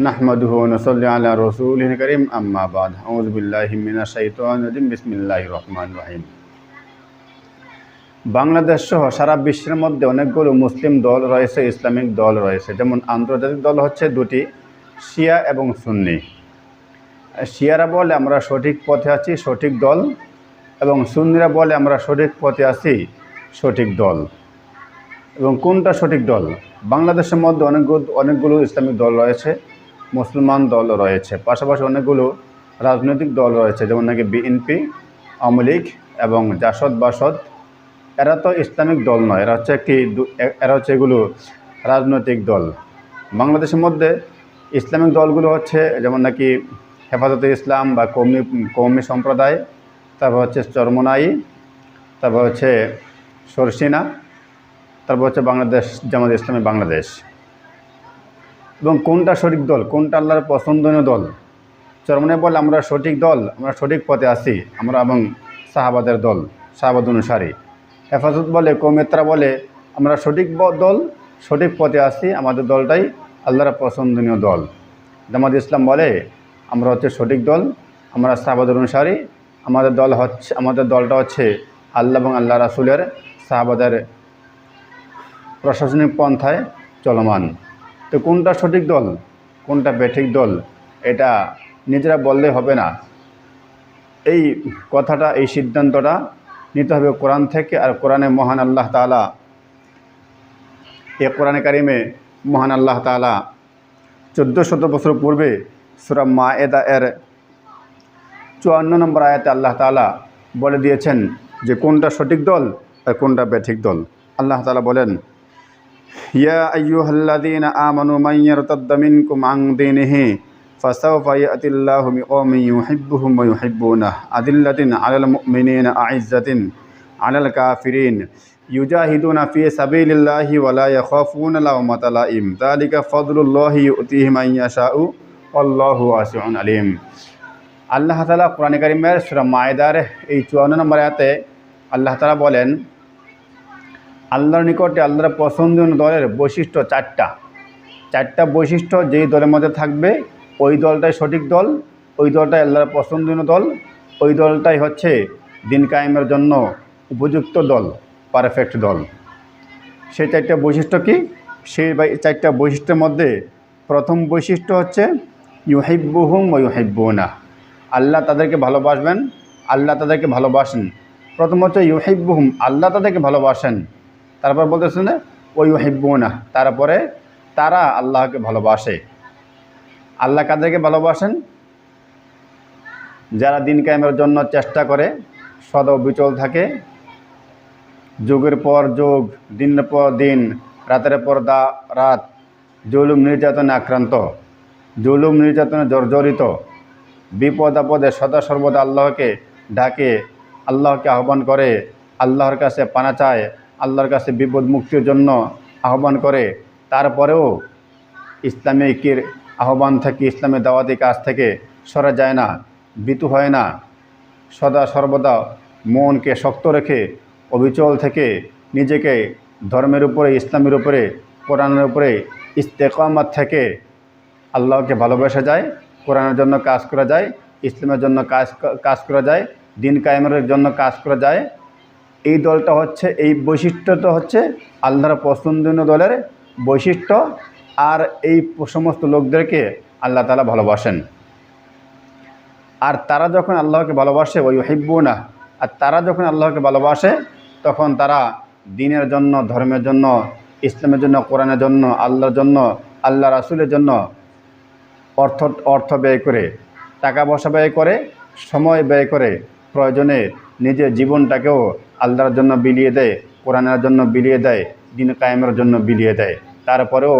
নাহমাদুহু ওয়া নুসাল্লি আলা রাসূলিল কারীম আম্মা বাদ আউযু বিল্লাহি মিনাশ শাইতানির রাজিম বিসমিল্লাহির রহমানির রহিম। বাংলাদেশ সহ সারা বিশ্বের মধ্যে অনেকগুলো মুসলিম দল রয়েছে, ইসলামিক দল রয়েছে। যেমন আন্তর্জাতিক দল হচ্ছে দুটি, শিয়া এবং সুন্নি। শিয়ারা বলে আমরা সঠিক পথে আছি, সঠিক দল, এবং সুন্নিরা বলে আমরা সঠিক পথে আছি, সঠিক দল। এবং কোনটা সঠিক দল? বাংলাদেশের মধ্যে অনেকগুলো ইসলামিক দল রয়েছে, মুসলমান দল রয়েছে, পাশাপাশি অনেকগুলো রাজনৈতিক দল রয়েছে, যেমন নাকি বিএনপি, আওয়ামী লীগ এবং জাসদ বাসদ। এরা তো ইসলামিক দল নয়, এরা হচ্ছে এগুলো রাজনৈতিক দল। বাংলাদেশের মধ্যে ইসলামিক দলগুলো হচ্ছে যেমন নাকি হেফাজতে ইসলাম বা কওমি সম্প্রদায়, তারপর হচ্ছে চরমোনাই, তারপর হচ্ছে সরসিনা, তারপর হচ্ছে বাংলাদেশ জামাত ইসলামী বাংলাদেশ। এবং কোনটা সঠিক দল, কোনটা আল্লাহর পছন্দনীয় দল? চরমোনাই বলে আমরা সঠিক দল, আমরা সঠিক পথে আছি, আমরা এবং সাহাবাদের দল, সাহাবাদ অনুসারী। হেফাজত বলে, কওমিয়তরা বলে আমরা সঠিক দল, সঠিক পথে আছি, আমাদের দলটাই আল্লাহর পছন্দনীয় দল। জামাত ইসলাম বলে আমরা হচ্ছে সঠিক দল, আমরা সাহাবাদের অনুসারী, আমাদের দলটা হচ্ছে আল্লাহ এবং আল্লাহ রাসূলের সাহাবাদের প্রশাসনিক পন্থায় চলমান। তো কোনটা সঠিক দল, কোনটা বেঠিক দল, এটা নিজেরা বললে হবে না। এই কথাটা, এই সিদ্ধান্তটা নিতে হবে কোরআন থেকে। আর কোরআনে মহান আল্লাহ তাআলা, এই কোরআনে কারিমে মহান আল্লাহ তাআলা 1400 বছর পূর্বে সূরা মায়েদা এর 54 নম্বর আয়াতে আল্লাহ তাআলা বলে দিয়েছেন যে কোনটা সঠিক দল আর কোনটা বেঠিক দল। আল্লাহ তাআলা বলেন, ইয়া আইয়ুহাল্লাযীনা আমানু মান ইয়ারতাদ্দা মিনকুম আন দীনিহি ফাসাওফা ইয়াতিল্লাহু বিকওমিন ইউহিব্বুহুম ওয়া ইউহিব্বুনাহু আদিল্লাতিন আলাল মুমিনিনা আইজ্জাতিন আলাল কাফিরিন ইউজাহিদুনা ফি সাবিলিল্লাহি ওয়া লা ইয়াখাফুনা লাওমাতা লাইম যালিকা ফাদলুল্লাহি ইউতিহি মান ইয়াশাউ আল্লাহু ওয়াসিউন আলিম। আল্লাহ তাআলা কোরআনে কারিমের সূরা মায়েদার এই 54 নম্বর আয়াতে আল্লাহ তাআলা বলেন, আল্লাহর নিকটে আল্লাহর পছন্দনীয় দলের বৈশিষ্ট্য চারটা বৈশিষ্ট্য যেই দলের মধ্যে থাকবে ওই দলটাই সঠিক দল, ওই দলটাই আল্লাহর পছন্দনীয় দল, ওই দলটাই হচ্ছে দিন কায়েমের জন্য উপযুক্ত দল, পারফেক্ট দল। সেই চারটা বৈশিষ্ট্য কি? সেই চারটা বৈশিষ্ট্যের মধ্যে প্রথম বৈশিষ্ট্য হচ্ছে ইউহিব্বুহুম ওয়া ইউহিব্বুনাহু, আল্লাহ তাদেরকে ভালোবাসবেন, আল্লাহ তাদেরকে ভালোবাসেন। প্রথম হচ্ছে ইউহিব্বুহুম, আল্লাহ তাদেরকে ভালোবাসেন। তারপর বলতেছেন ওয়া ইউহিব্বুনাহু, তারপরে তারা আল্লাহকে ভালোবাসে। আল্লাহ কাদেরকে ভালোবাসেন? যারা দিন কায়েমের জন্য চেষ্টা করে, সদা বিচল থাকে, যুগের পর যুগ, দিনের পর দিন, রাতের পর রাত জুলুম নির্যাতনে আক্রান্ত, জুলুম নির্যাতনে জর্জরিত, বিপদ আপদে সদা সর্বদা আল্লাহকে ডাকে, আল্লাহকে আহ্বান করে, আল্লাহর কাছে পানা চায়, আল্লাহর কাছে বিপদ মুক্তির জন্য আহ্বান করে। তারপরেও ইসলামিকের আহ্বান থেকে, ইসলামের দাওয়াতি কাজ থেকে সরে যায় না, ভীতু হয় না, সদা সর্বদা মনকে শক্ত রেখে অবিচল থেকে নিজেকে ধর্মের উপরে, ইসলামের উপরে, কোরআনের উপরে ইস্তেকামাত থেকে আল্লাহকে ভালোবাসা যায়, কোরআনের জন্য কাজ করা যায়, ইসলামের জন্য কাজ করা যায়, দিন কায়েমের জন্য কাজ করা যায়। এই দলটা হচ্ছে, এই বৈশিষ্ট্যটা হচ্ছে আল্লাহর পছন্দনীয় দলের বৈশিষ্ট্য। আর এই সমস্ত লোকদেরকে আল্লাহ তাআলা ভালোবাসেন। আর তারা যখন আল্লাহকে ভালোবাসে ওয়া ইউহিব্বুনাহু, আর তারা যখন আল্লাহকে ভালোবাসে তখন তারা দ্বীনের জন্য, ধর্মের জন্য, ইসলামের জন্য, কোরআনের জন্য, আল্লাহর জন্য, আল্লাহ রাসূলের জন্য অর্থ ব্যয় করে, টাকা পয়সা ব্যয় করে, সময় ব্যয় করে, প্রয়োজনে নিজের জীবনটাকেও আল্লাহর জন্য বিলিয়ে দেয়, কোরআনের জন্য বিলিয়ে দেয়, দিন কায়েমের জন্য বিলিয়ে দেয়। তারপরেও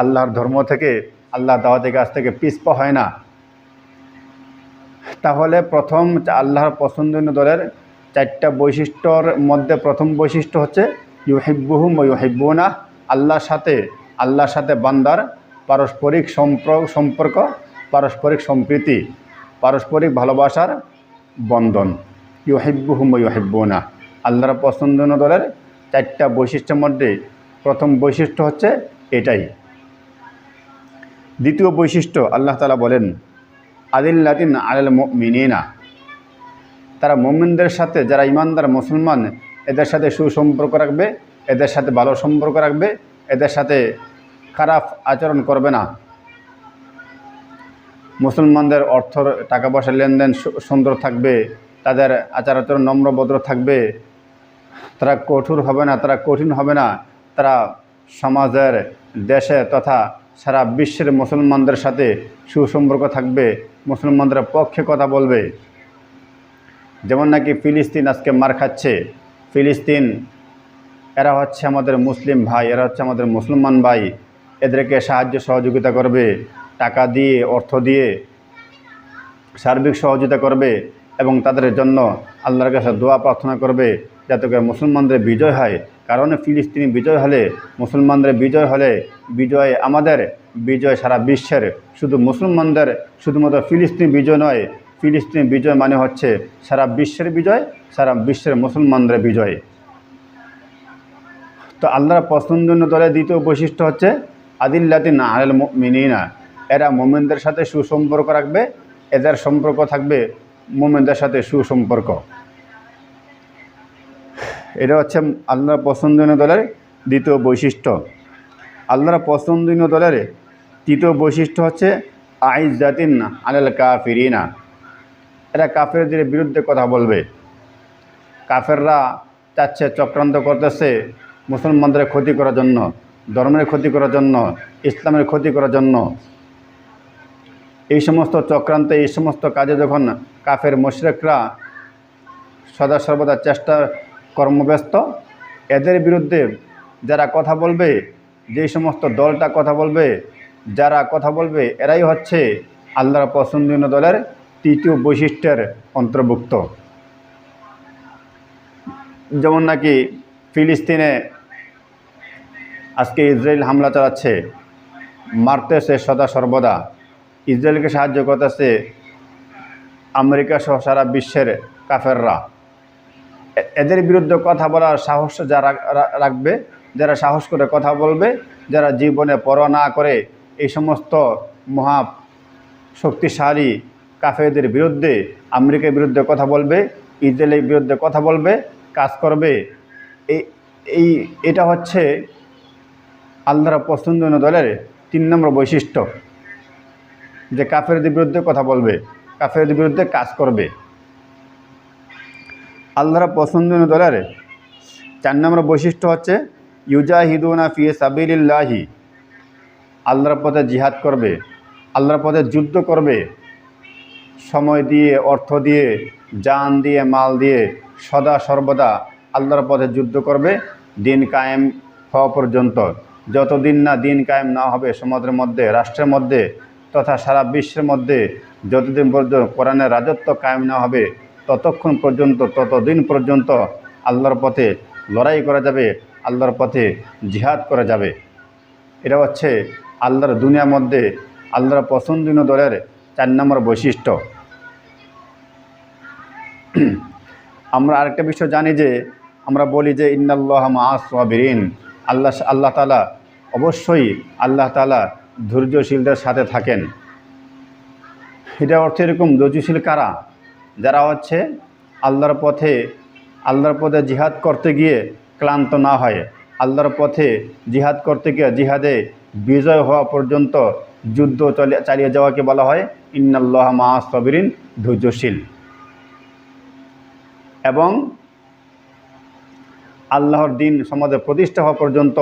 আল্লাহর ধর্ম থেকে, আল্লাহ দাওয়াতি কাজ থেকে পিছপা হয় না। তাহলে প্রথম আল্লাহর পছন্দনীয় দলের চারটা বৈশিষ্ট্যর মধ্যে প্রথম বৈশিষ্ট্য হচ্ছে ইউহিব্বুহুম ওয়া ইউহিব্বুনাহু, আল্লাহর সাথে বান্দার পারস্পরিক সম্পর্ক, পারস্পরিক সম্প্রীতি, পারস্পরিক ভালোবাসার বন্ধন। ইউহিব্বুহুম ওয়া ইউহিব্বুনাহু, আল্লাহর পছন্দনীয় দলের চারটা বৈশিষ্ট্যের মধ্যে প্রথম বৈশিষ্ট্য হচ্ছে এটাই। দ্বিতীয় বৈশিষ্ট্য আল্লাহ তাআলা বলেন আদিল্লাতিন আলাল মুমিনিনা, তারা মুমিনদের সাথে, যারা ইমানদার মুসলমান, এদের সাথে সুসম্পর্ক রাখবে, এদের সাথে ভালো সম্পর্ক রাখবে, এদের সাথে খারাপ আচরণ করবে না। মুসলমানদের অর্থ টাকা পয়সার লেনদেন সুন্দর থাকবে, তাদের আচার আচরণ নম্র ভদ্র থাকবে, তারা কঠোর হবে না, তারা কঠিন হবে না, তারা সমাজের, দেশে তথা সারা বিশ্বের মুসলমানদের সাথে সুসম্পর্ক থাকবে, মুসলমানদের পক্ষে কথা বলবে। যেমন নাকি ফিলিস্তিন আজকে মার খাচ্ছে, ফিলিস্তিন এরা হচ্ছে আমাদের মুসলিম ভাই, এরা হচ্ছে আমাদের মুসলমান ভাই, এদেরকে সাহায্য সহযোগিতা করবে, টাকা দিয়ে, অর্থ দিয়ে সার্বিক সহযোগিতা করবে এবং তাদের জন্য আল্লাহর কাছে দোয়া প্রার্থনা করবে যাতে করে মুসলমানদের বিজয় হয়। কারণ ফিলিস্তিনি বিজয় হলে, মুসলমানদের বিজয় হলে, বিজয় আমাদের, বিজয় সারা বিশ্বের, শুধু মুসলমানদের, শুধুমাত্র ফিলিস্তিনি বিজয় নয়, ফিলিস্তিনি বিজয় মানে হচ্ছে সারা বিশ্বের বিজয়, সারা বিশ্বের মুসলমানদের বিজয়। তো আল্লাহর পছন্দনীয় দলের দ্বিতীয় বৈশিষ্ট্য হচ্ছে আদিল্লাতিন আলাল মুমিনিনা, এরা মুমিনদের সাথে সুসম্পর্ক রাখবে, এদের সম্পর্ক থাকবে মুমিনদের সাথে সুসম্পর্ক। এটা হচ্ছে আল্লাহর পছন্দনীয় দলের দ্বিতীয় বৈশিষ্ট্য। আল্লাহর পছন্দনীয় দলের তৃতীয় বৈশিষ্ট্য হচ্ছে আইজ্জাতিন আলাল কাফিরিনা, এরা কাফেরদের বিরুদ্ধে কথা বলবে। কাফেররা চাচ্ছে, চক্রান্ত করতেছে মুসলমানদের ক্ষতি করার জন্য, ধর্মের ক্ষতি করার জন্য, ইসলামের ক্ষতি করার জন্য। এই সমস্ত চক্রান্তে, এই সমস্ত কাজে যখন কাফের মুশরিকরা সদা সর্বদা চেষ্টা কর্মব্যস্ত, এদের বিরুদ্ধে যারা কথা বলবে, যেই সমস্ত দলটা কথা বলবে, যারা কথা বলবে, এরাই হচ্ছে আল্লাহর পছন্দনীয় দলের তৃতীয় বৈশিষ্ট্যের অন্তর্ভুক্ত। যেমন নাকি ফিলিস্তিনে আজকে ইসরায়েল হামলা চালাচ্ছে, মারতেছে সদা সর্বদা, ইসরায়েলকে সাহায্য করতেছে আমেরিকা সহ সারা বিশ্বের কাফেররা। এদের বিরুদ্ধে কথা বলার সাহস যারা রাখবে, যারা সাহস করে কথা বলবে, যারা জীবনে পরোয়া না করে এই সমস্ত মহা শক্তিশালী কাফেরদের বিরুদ্ধে, আমেরিকার বিরুদ্ধে কথা বলবে, ইসরায়েলের বিরুদ্ধে কথা বলবে, কাজ করবে, এটা হচ্ছে আল্লাহর পছন্দনীয় দলের 3 নম্বর বৈশিষ্ট্য, যে কাফেরদের বিরুদ্ধে কথা বলবে, কাফেরদের বিরুদ্ধে কাজ করবে। আল্লাহর পছন্দনীয় দলের 4 নম্বর বৈশিষ্ট্য হচ্ছে ইউজাহিদুনা ফি সাবিলিল্লাহি, আল্লাহর পথে জিহাদ করবে, আল্লাহর পথে যুদ্ধ করবে, সময় দিয়ে, অর্থ দিয়ে, জান দিয়ে, মাল দিয়ে সদা সর্বদা আল্লাহর পথে যুদ্ধ করবে দিন কায়েম হওয়া পর্যন্ত। যতদিন না দিন কায়েম না হবে সমাজের মধ্যে, রাষ্ট্রের মধ্যে তথা সারা বিশ্বের মধ্যে, যতদিন পর্যন্ত কোরআনের রাজত্ব কায়েম না হবে ততক্ষণ পর্যন্ত, ততদিন পর্যন্ত আল্লাহর পথে লড়াই করা যাবে, আল্লাহর পথে জিহাদ করা যাবে। এটা হচ্ছে আল্লাহর দুনিয়ার মধ্যে আল্লাহর পছন্দনীয় দলের 4 নম্বর বৈশিষ্ট্য। আমরা আরেকটা বিষয় জানি যে, আমরা বলি যে ইন্নাল্লাহা মাআস সাবিরিন, আল্লাহ তাআলা অবশ্যই, আল্লাহ তাআলা ধৈর্যশীলদের সাথে থাকেন। এটা অর্থ এরকম, ধৈর্যশীল কারা? যারা হচ্ছে আল্লাহর পথে জিহাদ করতে গিয়ে ক্লান্ত না হয়, আল্লাহর পথে জিহাদ করতে গিয়ে জিহাদে বিজয় হওয়া পর্যন্ত যুদ্ধ চালিয়ে যাওয়াকে বলা হয় ইন্নাল্লাহা মাআস সাবিরিন, ধৈর্যশীল। এবং আল্লাহর দিন সমাজে প্রতিষ্ঠা হওয়া পর্যন্ত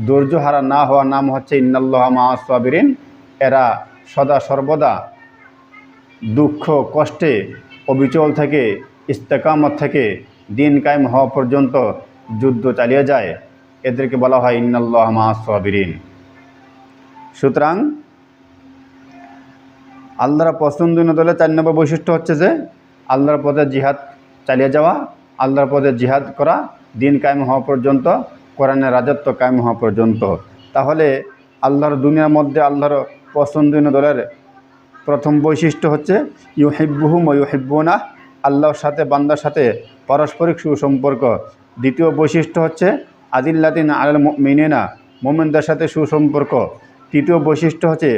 ধৈর্যহারা না হওয়ার নাম হচ্ছে ইন্নাল্লাহা মাআস সাবিরিন। এরা সদা সর্বদা দুঃখ কষ্টে অবিচল থেকে, ইস্তেকামত থেকে দিন কায়েম হওয়া পর্যন্ত যুদ্ধ চালিয়ে যায়, এদেরকে বলা হয় ইন্নাল্লাহা মাআস সাবিরিন। সুতরাং আল্লাহর পছন্দনীয় দলের 4 নম্বর বৈশিষ্ট্য হচ্ছে যে আল্লাহর পথে জিহাদ চালিয়ে যাওয়া, আল্লাহর পথে জিহাদ করা দিন কায়েম হওয়া পর্যন্ত, কোরআনের রাজত্ব কায়েম হওয়া পর্যন্ত। তাহলে আল্লাহর দুনিয়ার মধ্যে আল্লাহর পছন্দনীয় দলের প্রথম বৈশিষ্ট্য হচ্ছে ইউহিব্বুহুম ওয়া ইউহিব্বুনাহ, আল্লাহর সাথে বান্দার সাথে পারস্পরিক সুসম্পর্ক। দ্বিতীয় বৈশিষ্ট্য হচ্ছে আদিল্লাতিন আলাল মুমিনিনা, মুমিনদের সাথে সুসম্পর্ক। তৃতীয় বৈশিষ্ট্য হচ্ছে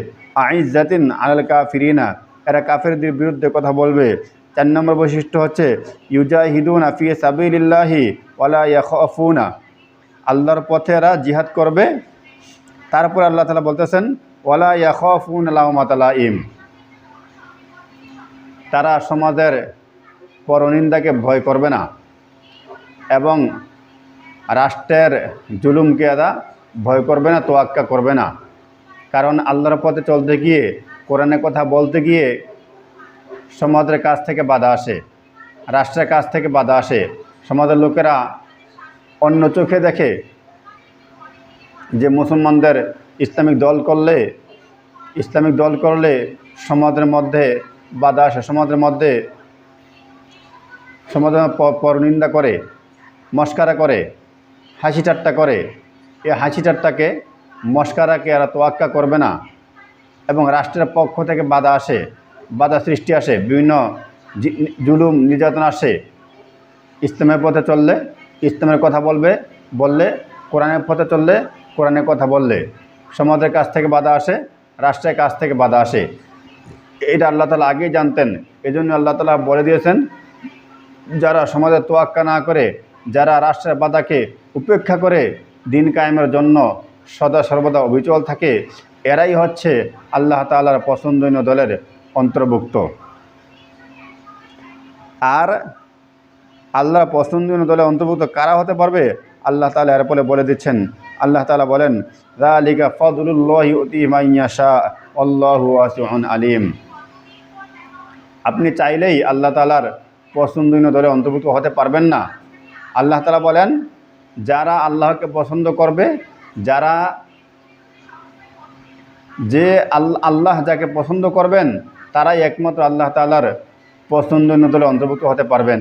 আইজ্জাতিন আলাল কাফিরিনা, এরা কাফেরদের বিরুদ্ধে কথা বলবে। 4 নম্বর বৈশিষ্ট্য হচ্ছে ইউজাহিদুনা ফি সাবিলিল্লাহি ওয়ালা ইয়াখাফুনা, আল্লাহর পথে এরা জিহাদ করবে। তারপর আল্লাহ তাআলা বলতেছেন ওয়ালা ইয়াখাফুনা লাওমাতা লাইম, তারা সমাজের পরনিন্দাকে ভয় করবে না এবং রাষ্ট্রের জুলুমকে এরা ভয় করবে না, তোয়াক্কা করবে না। কারণ আল্লাহর পথে চলতে গিয়ে, কোরআনের কথা বলতে গিয়ে সমাজের কাছ থেকে বাধা আসে, রাষ্ট্রের কাছ থেকে বাধা আসে। সমাজের লোকেরা অন্য চোখে দেখে যে মুসলমানদের ইসলামিক দল করলে সমাজের মধ্যে বাধা আসে, সমাজের পরনিন্দা করে, মস্কারা করে, হাসি ঠাট্টা করে। এই হাসি ঠাট্টাকে, মস্কারাকে এরা তোয়াক্কা করবে না এবং রাষ্ট্রের পক্ষ থেকে বাধা সৃষ্টি আসে, বিভিন্ন জুলুম নির্যাতন আসে। ইসলামের পথে চললে ইসলামের কথা বললে, কোরআনের পথে চললে কোরআনের কথা বললে সমাজের কাছ থেকে বাধা আসে, রাষ্ট্রের কাছ থেকে বাধা আসে। এটা আল্লাহ তাআলা আগেই জানতেন। এজন্য আল্লাহ তাআলা বলে দিয়েছেন, যারা সমাজের তোয়াক্কা না করে, যারা রাষ্ট্রের বাধাকে উপেক্ষা করে দিন কায়েমের জন্য সদা সর্বদা অবিচল থাকে, এরাই হচ্ছে আল্লাহ তাআলার পছন্দনীয় দলের অন্তর্ভুক্ত। আর আল্লাহর পছন্দনীয় দলের অন্তর্ভুক্ত কারা হতে পারবে আল্লাহ তাআলা এরপরে বলে দিচ্ছেন। আল্লাহ তাআলা বলেন যালিকা ফাদলুল্লাহি ইউতিহি মান ইয়াশা আল্লাহু ওয়াসিউন আলিম। আপনি চাইলেই আল্লাহ তাআলার পছন্দনীয় দলে অন্তর্ভুক্ত হতে পারবেন না। আল্লাহ তাআলা বলেন, যারা আল্লাহকে পছন্দ করবে, আল্লাহ যাকে পছন্দ করবেন তারাই একমাত্র আল্লাহ তাআলার পছন্দনীয় দলে অন্তর্ভুক্ত হতে পারবেন।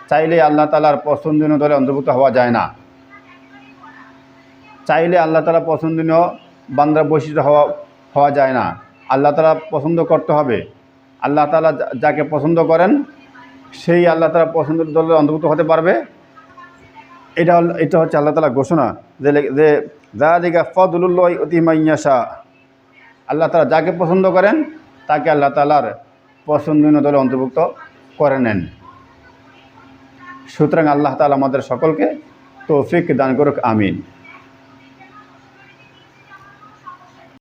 চাইলে আল্লাহ তাআলার পছন্দনীয় দলে অন্তর্ভুক্ত হওয়া যায় না। চাইলে আল্লাহ তাআলা পছন্দনীয় বান্দার বৈশিষ্ট্য হওয়া যায় না। আল্লাহ তাআলা পছন্দ করতে হবে। আল্লাহ তাআলা যাকে পছন্দ করেন সেই আল্লাহ তাআলা পছন্দের দলে অন্তর্ভুক্ত হতে পারবে। এটা হচ্ছে আল্লাহ তাআলার ঘোষণা যে যালিকা ফাদলুল্লাহি ইউতিহি মান ইয়াশা। আল্লাহ তাআলা যাকে পছন্দ করেন তাকে আল্লাহ তাআলার পছন্দনীয় দলে অন্তর্ভুক্ত করে নেন। সুতরাং আল্লাহ তাআলা আমাদের সকলকে তৌফিক দান করুক, আমিন।